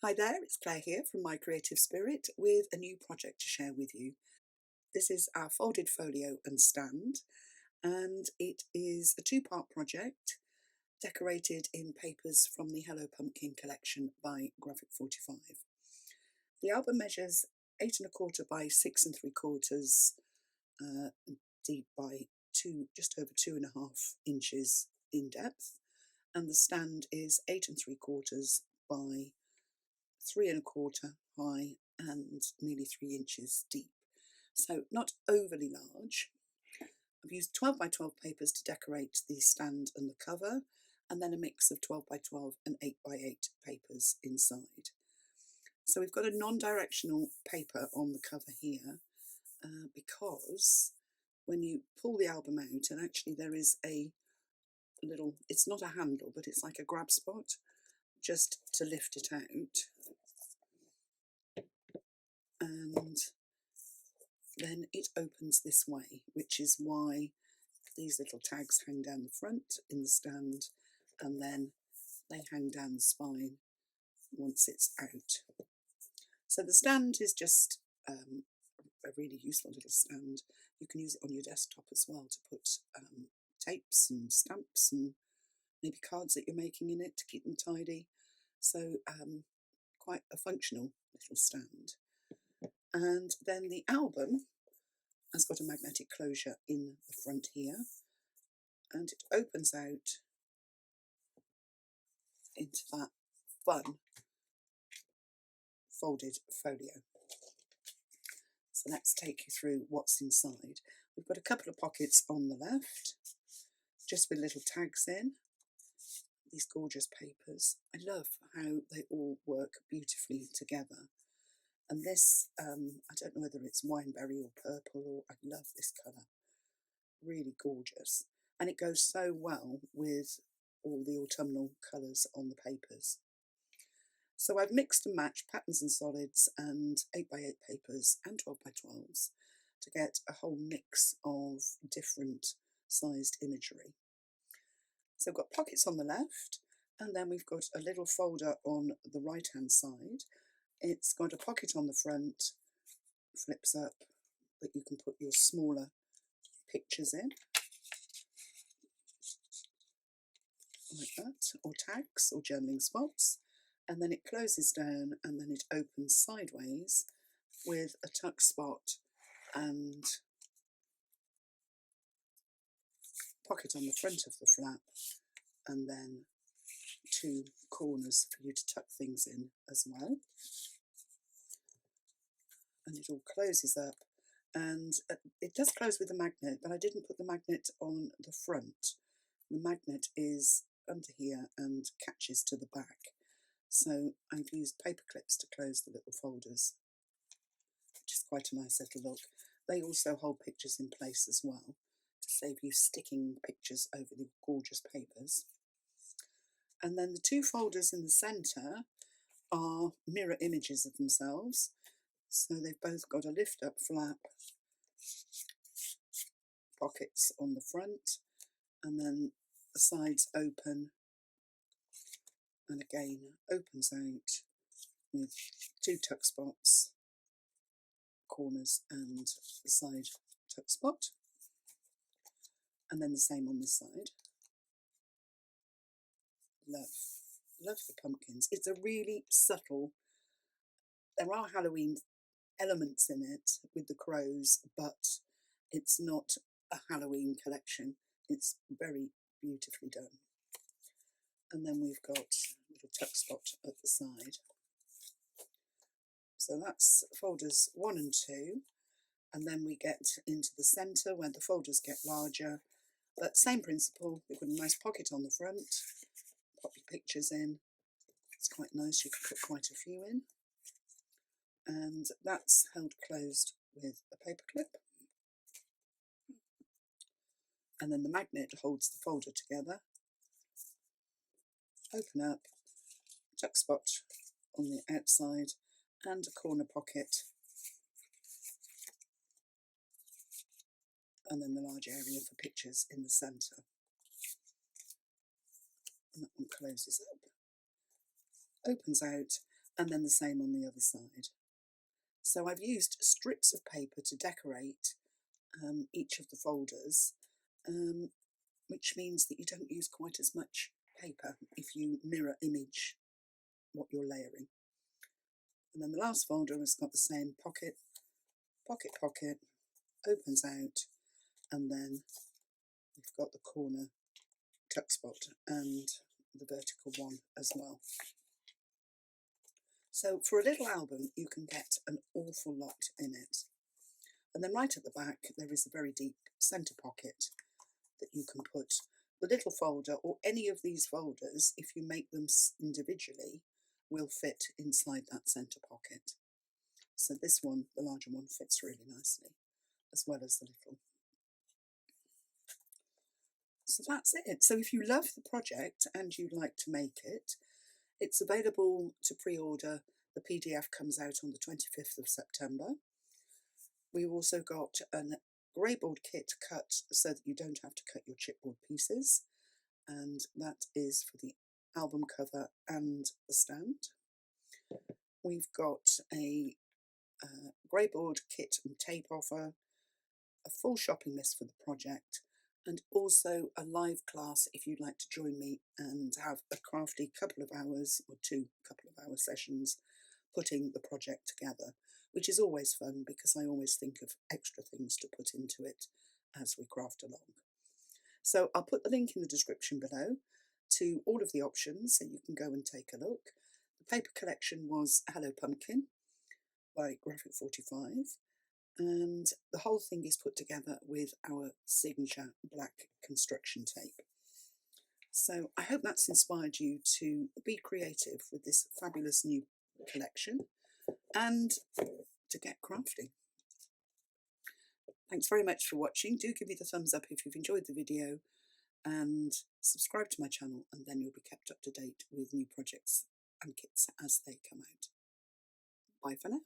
Hi there, it's Claire here from My Creative Spirit with a new project to share with you. This is our folded folio and stand, and it is a two-part project decorated in papers from the Hello Pumpkin collection by Graphic 45. The album measures 8¼ by 6¾ deep by just over 2½ inches in depth, and the stand is 8¾ by 3¼ high and nearly 3 inches deep. So not overly large. I've used 12 by 12 papers to decorate the stand and the cover, and then a mix of 12 by 12 and 8 by 8 papers inside. So we've got a non-directional paper on the cover here because when you pull the album out, and actually there is a little, it's not a handle, but it's like a grab spot just to lift it out. And then it opens this way, which is why these little tags hang down the front in the stand, and then they hang down the spine once it's out. So the stand is just a really useful little stand. You can use it on your desktop as well to put tapes and stamps and maybe cards that you're making in it to keep them tidy. So quite a functional little stand. And then the album has got a magnetic closure in the front here, and it opens out into that fun folded folio. So let's take you through what's inside. We've got a couple of pockets on the left, just with little tags in. These gorgeous papers. I love how they all work beautifully together. And this, I don't know whether it's wineberry or purple, or I love this colour. Really gorgeous. And it goes so well with all the autumnal colours on the papers. So I've mixed and matched patterns and solids and 8 by 8 papers and 12 by 12s to get a whole mix of different sized imagery. So I've got pockets on the left, and then we've got a little folder on the right hand side. It's got a pocket on the front, flips up, that you can put your smaller pictures in, like that, or tags or journaling spots. And then it closes down, and then it opens sideways with a tuck spot and pocket on the front of the flap, and then 2 corners for you to tuck things in as well. And it all closes up, and it does close with a magnet, but I didn't put the magnet on the front. The magnet is under here and catches to the back. So I've used paper clips to close the little folders, which is quite a nice little look. They also hold pictures in place as well, to save you sticking pictures over the gorgeous papers. And then the 2 folders in the centre are mirror images of themselves. So they've both got a lift up flap, pockets on the front, and then the sides open, and again opens out with 2 tuck spots, corners and the side tuck spot, and then the same on this side. Love the pumpkins. It's a really subtle, there are Halloween elements in it with the crows, but it's not a Halloween collection. It's very beautifully done. And then we've got a little tuck spot at the side. So that's folders 1 and 2, and then we get into the centre where the folders get larger, but same principle. We've got a nice pocket on the front, pop your pictures in. It's quite nice, you can put quite a few in, and that's held closed with a paper clip. And then the magnet holds the folder together. Open up, tuck spot on the outside, and a corner pocket, and then the large area for pictures in the centre. And that one closes up, opens out, and then the same on the other side. So I've used strips of paper to decorate each of the folders, which means that you don't use quite as much paper if you mirror image what you're layering. And then the last folder has got the same pocket, pocket, pocket, opens out, and then we've got the corner tuck spot and the vertical one as well. So for a little album you can get an awful lot in it. And then right at the back there is a very deep centre pocket that you can put the little folder, or any of these folders, if you make them individually, will fit inside that centre pocket. So this one, the larger one, fits really nicely, as well as the little. So that's it. So if you love the project and you'd like to make it, it's available to pre-order. The PDF comes out on the 25th of September. We've also got a greyboard kit cut so that you don't have to cut your chipboard pieces, and that is for the album cover and the stand. We've got a greyboard kit and tape offer, a full shopping list for the project, and also a live class if you'd like to join me and have a crafty couple of hours or two couple of hour sessions putting the project together, which is always fun because I always think of extra things to put into it as we craft along. So I'll put the link in the description below to all of the options so you can go and take a look. The paper collection was Hello Pumpkin by Graphic 45, and the whole thing is put together with our signature black construction tape. So I hope that's inspired you to be creative with this fabulous new collection and to get crafting. Thanks very much for watching. Do give me the thumbs up if you've enjoyed the video, and subscribe to my channel, and then you'll be kept up to date with new projects and kits as they come out. Bye for now.